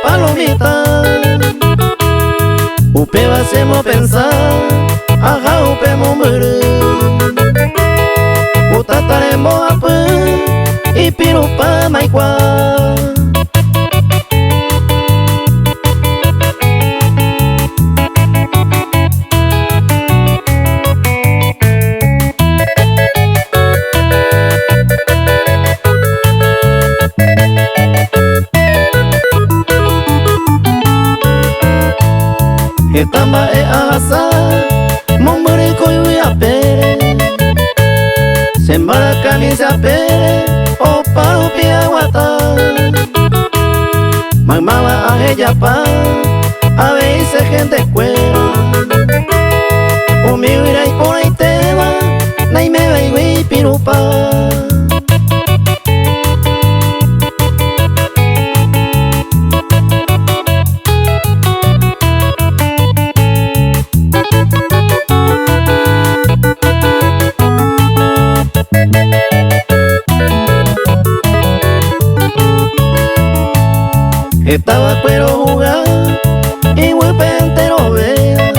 palomita. Upe va hacemos pensar, aja upe mombere. Utataremo ape, y pirupa maikwa. Etamba e asa, mombere koyu ya pere. Sembara camisa pere, o paro pia wata. Mamá a ella pa, a veces gente cuera. O mi ira y por ahí te va, na y me va y pirupa. Estaba cuero jugar y huepe entero vea.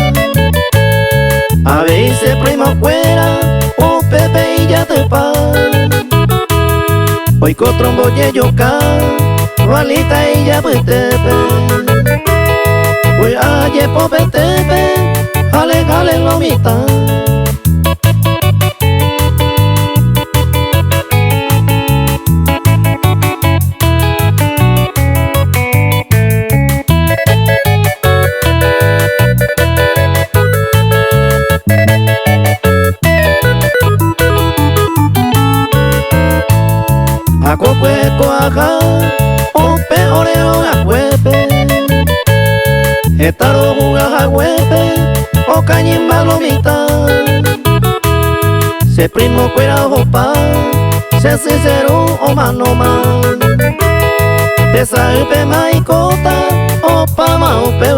A veces primo fuera, o pepe y ya te pa. Hoy cotrombo ye yoka, valita y ya pues tepe. Hoy aye pope tepe, jale jale lo mitad. Acocueco aja, ope oreo a huepe. Etaro juga a huepe, o cañimba lomita. Se primo cuera opa, se sincero o manoma. Te sabe maicota, opa ma ope